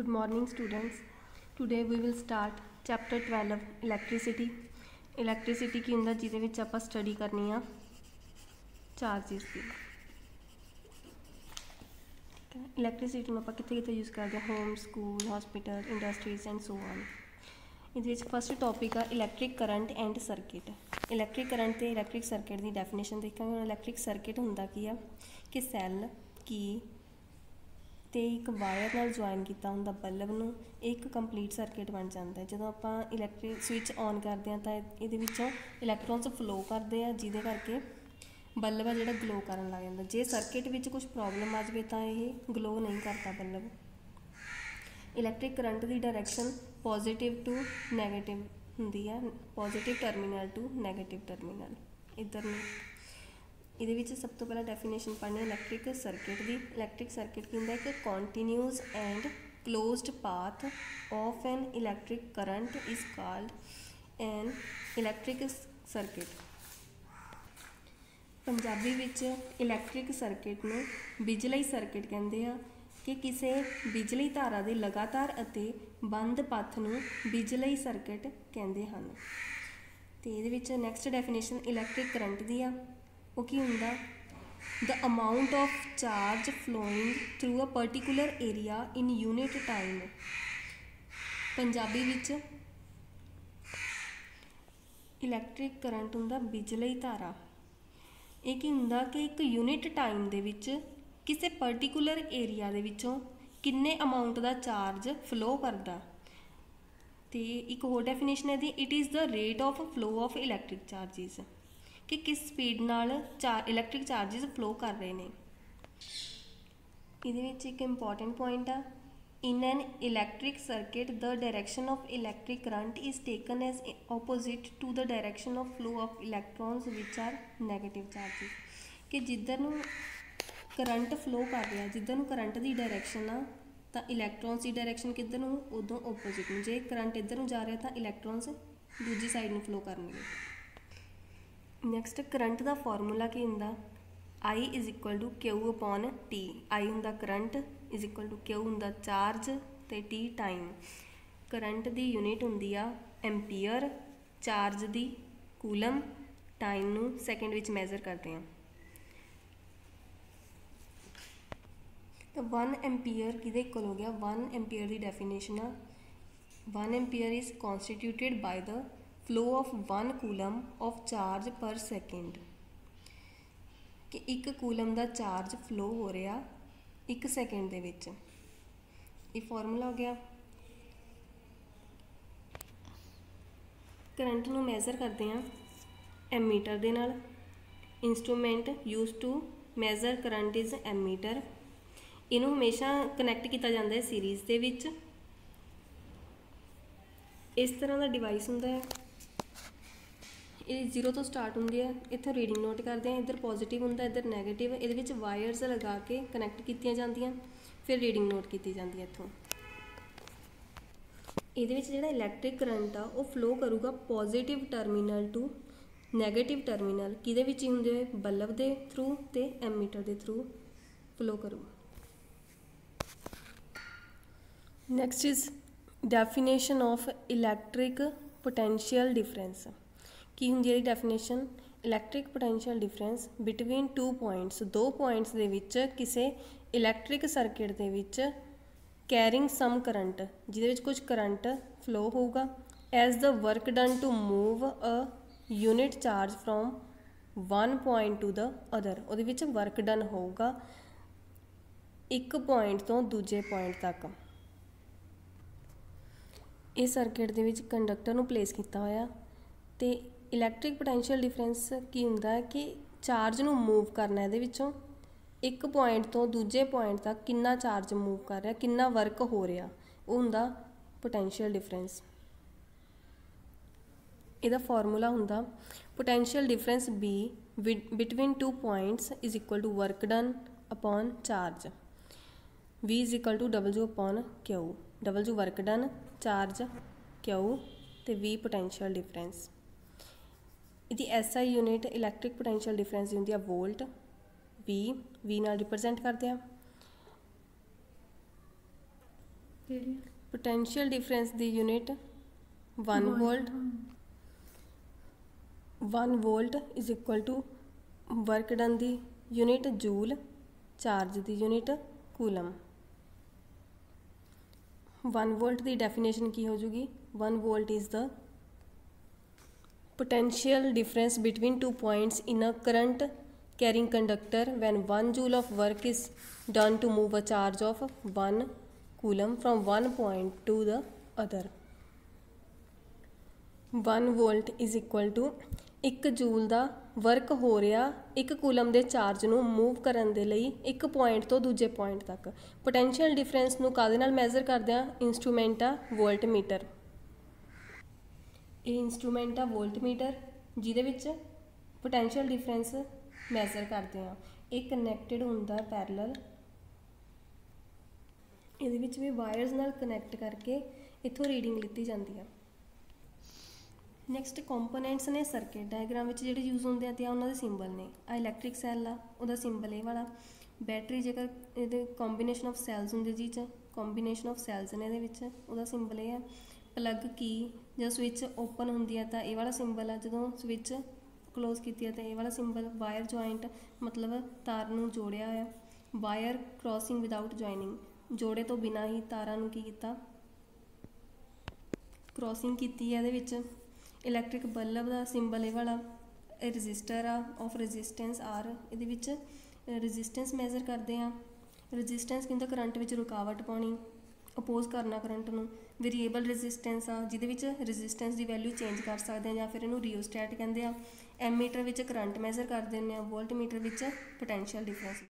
Good morning students. Today we will start chapter 12 electricity. Electricity की ਹੁੰਦਾ ਜਿਹਦੇ ਵਿੱਚ ਆਪਾਂ ਸਟੱਡੀ ਕਰਨੀ ਆ ਚਾਰजेस ਦੀ। ਇਲੈਕਟ੍ਰਿਸਿਟੀ ਨੂੰ ਆਪਾਂ ਕਿੱਥੇ ਕਿੱਥੇ ਯੂਜ਼ ਕਰਦੇ ਹਾਂ? Home, school, hospital, industries and so on. ਇਹਦੇ ਵਿੱਚ ਫਸਟ ਟੌਪਿਕ ਆ electric current and circuit. Electric current ਤੇ ਇਲੈਕਟ੍ਰਿਕ ਸਰਕਿਟ ਦੀ ਡੈਫੀਨੇਸ਼ਨ ਦੇਖਾਂਗੇ। ਹੁਣ ਇਲੈਕਟ੍ਰਿਕ ਸਰਕਿਟ ਹੁੰਦਾ ਕੀ ਆ ਕਿ ਸੈੱਲ ਕੀ ਤੇ ਇੱਕ ਵਾयर ਨਾਲ ਜੁਆਇਨ ਕੀਤਾ ਹੁੰਦਾ ਬਲਬ ਨੂੰ, ਇੱਕ ਕੰਪਲੀਟ ਸਰਕਿਟ ਬਣ ਜਾਂਦਾ। ਜਦੋਂ ਆਪਾਂ ਇਲੈਕਟ੍ਰਿਕ ਸਵਿਚ ਔਨ ਕਰਦੇ ਹਾਂ ਤਾਂ ਇਹਦੇ ਵਿੱਚੋਂ ਇਲੈਕਟ੍ਰੋਨਸ ਫਲੋ ਕਰਦੇ ਆ, ਜਿਹਦੇ ਕਰਕੇ ਬਲਬ ਆ ਜਿਹੜਾ ਗਲੋ ਕਰਨ ਲੱਗ ਜਾਂਦਾ। ਜੇ ਸਰਕਿਟ ਵਿੱਚ ਕੁਛ ਪ੍ਰੋਬਲਮ ਆ ਜਾਵੇ ਤਾਂ ਇਹ ਗਲੋ ਨਹੀਂ ਕਰਦਾ ਬਲਬ। ਇਲੈਕਟ੍ਰਿਕ ਕਰੰਟ ਦੀ ਡਾਇਰੈਕਸ਼ਨ ਪੋਜ਼ੀਟਿਵ ਟੂ ਨੈਗੇਟਿਵ ਹੁੰਦੀ ਆ, positive terminal to negative terminal ਇੱਧਰ ਨੂੰ। ਇਹਦੇ ਵਿੱਚ ਸਭ ਤੋਂ ਪਹਿਲਾਂ ਡੈਫੀਨੇਸ਼ਨ ਪੜ੍ਹਨੀ ਇਲੈਕਟ੍ਰਿਕ ਸਰਕਿਟ ਦੀ। ਇਲੈਕਟ੍ਰਿਕ ਸਰਕਿਟ ਕੀ ਹੁੰਦਾ? ਇੱਕ continuous and closed path of an electric current is called an electric circuit. Punjabi ਵਿੱਚ ਇਲੈਕਟ੍ਰਿਕ ਸਰਕਿਟ ਨੂੰ ਬਿਜਲਈ ਸਰਕਿਟ ਕਹਿੰਦੇ ਆ ਕਿ ਕਿਸੇ ਬਿਜਲੀ ਧਾਰਾ ਦੇ ਲਗਾਤਾਰ ਅਤੇ ਬੰਦ ਪਥ ਨੂੰ ਬਿਜਲਈ ਸਰਕਿਟ ਕਹਿੰਦੇ ਹਨ। ਅਤੇ ਇਹਦੇ ਵਿੱਚ ਨੈਕਸਟ ਡੈਫੀਨੇਸ਼ਨ ਇਲੈਕਟ੍ਰਿਕ ਕਰੰਟ ਦੀ ਆ। ਉਹ ਕੀ ਹੁੰਦਾ? The amount of charge flowing through a particular area in unit time. Punjabi ਵਿੱਚ ਇਲੈਕਟ੍ਰਿਕ ਕਰੰਟ ਹੁੰਦਾ ਬਿਜਲਈ ਧਾਰਾ। ਇਹ ਕੀ ਹੁੰਦਾ ਕਿ ਇੱਕ ਯੂਨਿਟ ਟਾਈਮ ਦੇ ਵਿੱਚ ਕਿਸੇ ਪਰਟੀਕੂਲਰ ਏਰੀਆ ਦੇ ਵਿੱਚੋਂ ਕਿੰਨੇ ਅਮਾਊਂਟ ਦਾ ਚਾਰਜ ਫਲੋ ਕਰਦਾ। ਅਤੇ ਇੱਕ ਹੋਰ ਡੈਫੀਨੇਸ਼ਨ ਹੈ ਇਹਦੀ, it is the rate of flow of electric charges, ਕਿ ਕਿਸ ਸਪੀਡ ਨਾਲ ਇਲੈਕਟ੍ਰਿਕ ਚਾਰਜਿਸ ਫਲੋ ਕਰ ਰਹੇ ਨੇ। ਇਹਦੇ ਵਿੱਚ ਇੱਕ ਇੰਪੋਰਟੈਂਟ ਪੁਆਇੰਟ ਆ, in an electric circuit the direction of electric current is taken as opposite to the direction of flow of electrons which are negative charges. ਕਿ ਜਿੱਧਰ ਨੂੰ ਕਰੰਟ ਫਲੋ ਕਰ ਰਿਹਾ, ਜਿੱਧਰ ਨੂੰ ਕਰੰਟ ਦੀ ਡਾਇਰੈਕਸ਼ਨ ਆ ਤਾਂ ਇਲੈਕਟ੍ਰੋਨਸ ਦੀ ਡਾਇਰੈਕਸ਼ਨ ਕਿੱਧਰ ਨੂੰ? ਉਦੋਂ ਓਪੋਜ਼ਿਟ ਨੂੰ। ਜੇ ਕਰੰਟ ਇੱਧਰ ਨੂੰ ਜਾ ਰਿਹਾ ਤਾਂ ਇਲੈਕਟ੍ਰੋਨਸ ਦੂਜੀ ਸਾਈਡ ਨੂੰ ਫਲੋ ਕਰਨਗੇ। ਨੈਕਸਟ ਕਰੰਟ ਦਾ ਫਾਰਮੂਲਾ ਕੀ ਹੁੰਦਾ? I is equal to Q upon T. I ਹੁੰਦਾ current is equal to Q ਹੁੰਦਾ ਚਾਰਜ ਅਤੇ ਟੀ ਟਾਈਮ। ਕਰੰਟ ਦੀ ਯੂਨਿਟ ਹੁੰਦੀ ਆ ਐਂਪੀਅਰ, ਚਾਰਜ ਦੀ ਕੂਲਮ, ਟਾਈਮ ਨੂੰ ਸੈਕਿੰਡ ਵਿੱਚ ਮੈਜ਼ਰ ਕਰਦੇ ਹਾਂ। ਤਾਂ 1 ਐਂਪੀਅਰ ਕਿਹਦੇ ਇਕੁਅਲ ਹੋ ਗਿਆ? 1 ਐਂਪੀਅਰ ਦੀ ਡੈਫੀਨੇਸ਼ਨ ਆ 1 ampere is constituted by the flow of 1 coulomb of charge per second। ਕਿ 1 ਕੂਲਮ ਦਾ ਚਾਰਜ ਫਲੋ ਹੋ ਰਿਹਾ 1 ਸੈਕਿੰਡ ਦੇ ਵਿੱਚ। ਇਹ ਫਾਰਮੂਲਾ ਹੋ ਗਿਆ। ਕਰੰਟ ਨੂੰ ਮੈਜ਼ਰ ਕਰਦੇ ਹਾਂ ਐਮੀਟਰ ਦੇ ਨਾਲ। Instrument use to measure current is ammeter. ਇਹਨੂੰ ਹਮੇਸ਼ਾ ਕਨੈਕਟ ਕੀਤਾ ਜਾਂਦਾ ਹੈ ਸੀਰੀਜ਼ ਦੇ ਵਿੱਚ। ਇਸ ਤਰ੍ਹਾਂ ਦਾ ਡਿਵਾਈਸ ਹੁੰਦਾ ਹੈ। ਇਹ 0 ਤੋਂ ਸਟਾਰਟ ਹੁੰਦੀ ਹੈ। ਇੱਥੋਂ ਰੀਡਿੰਗ ਨੋਟ ਕਰਦੇ ਹਾਂ, ਇੱਧਰ ਪੋਜ਼ੀਟਿਵ ਹੁੰਦਾ, ਇੱਧਰ ਨੈਗੇਟਿਵ। ਇਹਦੇ ਵਿੱਚ ਵਾਇਰਸ ਲਗਾ ਕੇ ਕਨੈਕਟ ਕੀਤੀਆਂ ਜਾਂਦੀਆਂ, ਫਿਰ ਰੀਡਿੰਗ ਨੋਟ ਕੀਤੀ ਜਾਂਦੀ ਹੈ ਇੱਥੋਂ। ਇਹਦੇ ਵਿੱਚ ਜਿਹੜਾ ਇਲੈਕਟ੍ਰਿਕ ਕਰੰਟ ਆ ਉਹ ਫਲੋ ਕਰੂਗਾ positive terminal to negative terminal. ਕਿਹਦੇ ਵਿੱਚ ਹੀ ਹੁੰਦੇ ਹੋਏ? ਬਲਬ ਦੇ ਥਰੂ ਅਤੇ ਐਮੀਟਰ ਦੇ ਥਰੂ ਫਲੋ ਕਰੂ। Next is definition of electric potential difference. ਕੀ ਹੁੰਦੀ ਹੈ ਇਹਦੀ definition? Electric potential difference between 2 points, 2 points ਦੇ ਵਿੱਚ ਕਿਸੇ ਇਲੈਕਟ੍ਰਿਕ ਸਰਕਿਟ ਦੇ ਵਿੱਚ ਕੈਰਿੰਗ ਸਮ ਕਰੰਟ, ਜਿਹਦੇ ਵਿੱਚ ਕੁਝ ਕਰੰਟ ਫਲੋ ਹੋਊਗਾ, as the work done to move a unit charge from 1 point to the other. ਉਹਦੇ ਵਿੱਚ ਵਰਕ ਡਨ ਹੋਊਗਾ ਇੱਕ ਪੁਆਇੰਟ ਤੋਂ ਦੂਜੇ ਪੁਆਇੰਟ ਤੱਕ। ਇਹ ਸਰਕਿਟ ਦੇ ਵਿੱਚ ਕੰਡਕਟਰ ਨੂੰ ਪਲੇਸ ਕੀਤਾ ਹੋਇਆ। ਅਤੇ ਇਲੈਕਟ੍ਰਿਕ ਪੋਟੈਂਸ਼ੀਅਲ ਡਿਫਰੈਂਸ ਕੀ ਹੁੰਦਾ ਕਿ ਚਾਰਜ ਨੂੰ ਮੂਵ ਕਰਨਾ, ਇਹਦੇ ਵਿੱਚੋਂ ਇੱਕ ਪੁਆਇੰਟ ਤੋਂ ਦੂਜੇ ਪੁਆਇੰਟ ਤੱਕ ਕਿੰਨਾ ਚਾਰਜ ਮੂਵ ਕਰ ਰਿਹਾ, ਕਿੰਨਾ ਵਰਕ ਹੋ ਰਿਹਾ, ਉਹ ਹੁੰਦਾ ਪੋਟੈਂਸ਼ੀਅਲ ਡਿਫਰੈਂਸ। ਇਹਦਾ ਫਾਰਮੂਲਾ ਹੁੰਦਾ potential difference B between 2 points is equal to work done upon charge. V is equal to W upon Q। W work done, charge Q ਅਤੇ V ਪੋਟੈਂਸ਼ੀਅਲ ਡਿਫਰੈਂਸ। ਇਹਦੀ SI unit electric potential difference ਦੀ ਹੁੰਦੀ ਆ volt. V ਨਾਲ represent ਕਰਦੇ ਆ। Potential difference दी unit 1 volt. 1 volt is equal to work done दी यूनिट जूल, चार्ज दी यूनिट कूलम। 1 वोल्ट की डेफिनेशन की हो जूगी, 1 volt is the potential difference between 2 points in a current carrying conductor when 1 joule of work is done to move a charge of 1 coulomb from one point to the other। 1 volt is equal to 1 joule the work हो रहा 1 coulomb ਦੇ charge ਨੂੰ move ਕਰਨ ਦੇ ਲਈ ਇੱਕ point ਤੋਂ ਦੂਜੇ ਪੁਆਇੰਟ ਤੱਕ। ਪੋਟੈਂਸ਼ੀਅਲ ਡਿਫਰੈਂਸ ਨੂੰ ਕਾਹਦੇ ਨਾਲ ਮੈਜ਼ਰ ਕਰਦੇ ਆ? ਇੰਸਟਰੂਮੈਂਟ ਆ ਵੋਲਟਮੀਟਰ। ਇਹ ਇੰਸਟਰੂਮੈਂਟ ਆ ਵੋਲਟਮੀਟਰ ਜਿਹਦੇ ਵਿੱਚ ਪੋਟੈਂਸ਼ੀਅਲ ਡਿਫਰੈਂਸ ਮੈਜ਼ਰ ਕਰਦੇ ਆ। ਇਹ ਕਨੈਕਟਡ ਹੁੰਦਾ ਪੈਰਲਲ, ਇਹਦੇ ਵਿੱਚ ਵੀ ਵਾਇਰਸ ਨਾਲ ਕਨੈਕਟ ਕਰਕੇ ਇੱਥੋਂ ਰੀਡਿੰਗ ਲਿੱਤੀ ਜਾਂਦੀ ਆ। ਨੈਕਸਟ ਕੰਪੋਨੈਂਟਸ ਨੇ ਸਰਕਿਟ ਡਾਇਗਰਾਮ ਵਿੱਚ ਜਿਹੜੇ ਯੂਜ਼ ਹੁੰਦੇ ਆ ਤੇ ਉਹਨਾਂ ਦੇ ਸਿੰਬਲ ਨੇ। ਆ ਇਲੈਕਟ੍ਰਿਕ ਸੈੱਲ ਆ, ਉਹਦਾ ਸਿੰਬਲ ਇਹ ਵਾਲਾ। ਬੈਟਰੀ ਜੇਕਰ ਇਹਦੇ ਕੰਬੀਨੇਸ਼ਨ ਆਫ ਸੈਲਸ ਹੁੰਦੇ ਜੀ 'ਚ ਕੰਬੀਨੇਸ਼ਨ ਆਫ ਸੈਲਸ ਨੇ ਇਹਦੇ ਵਿੱਚ, ਉਹਦਾ ਸਿੰਬਲ ਇਹ ਆ। ਪਲੱਗ ਕੀ ਜਦੋਂ ਸਵਿਚ ਓਪਨ ਹੁੰਦੀ ਆ ਤਾਂ ਇਹ ਵਾਲਾ ਸਿੰਬਲ ਆ, ਜਦੋਂ ਸਵਿਚ ਕਲੋਜ਼ ਕੀਤੀ ਆ ਤਾਂ ਇਹ ਵਾਲਾ ਸਿੰਬਲ। ਵਾਇਰ ਜੁਆਇੰਟ ਮਤਲਬ ਤਾਰ ਨੂੰ ਜੋੜਿਆ ਆ। ਵਾਇਰ ਕ੍ਰੋਸਿੰਗ ਵਿਦਾਊਟ ਜੁਆਇਨਿੰਗ, ਜੋੜੇ ਤੋਂ ਬਿਨਾਂ ਹੀ ਤਾਰਾਂ ਨੂੰ ਕੀ ਕੀਤਾ, ਕ੍ਰੋਸਿੰਗ ਕੀਤੀ ਹੈ ਇਹਦੇ ਵਿੱਚ। ਇਲੈਕਟ੍ਰਿਕ ਬਲਬ ਦਾ ਸਿੰਬਲ ਇਹ ਵਾਲਾ। ਇਹ ਰਜਿਸਟਰ ਆ ਆਫ ਰੈਜ਼ਿਸਟੈਂਸ ਆਰ, ਇਹਦੇ ਵਿੱਚ ਰਜਿਸਟੈਂਸ ਮੈਜ਼ਰ ਕਰਦੇ ਆ। ਰਜਿਸਟੈਂਸ ਕਹਿੰਦਾ ਕਰੰਟ ਵਿੱਚ ਰੁਕਾਵਟ ਪਾਉਣੀ, ਅਪੋਜ਼ ਕਰਨਾ ਕਰੰਟ ਨੂੰ। ਵੇਰੀਏਬਲ ਰੈਜ਼ਿਸਟੈਂਸ ਆ ਜਿਹਦੇ ਵਿੱਚ ਰੈਜ਼ਿਸਟੈਂਸ ਦੀ ਵੈਲਿਊ ਚੇਂਜ ਕਰ ਸਕਦੇ ਆ ਜਾਂ ਫਿਰ ਇਹਨੂੰ ਰਿਓਸਟੈਟ ਕਹਿੰਦੇ ਆ। ਐਮੀਟਰ ਵਿੱਚ ਕਰੰਟ ਮੈਜ਼ਰ ਕਰਦੇ ਹੁੰਦੇ ਆ, ਵੋਲਟਮੀਟਰ ਵਿੱਚ ਪੋਟੈਂਸ਼ੀਅਲ ਡਿਫਰੈਂਸ।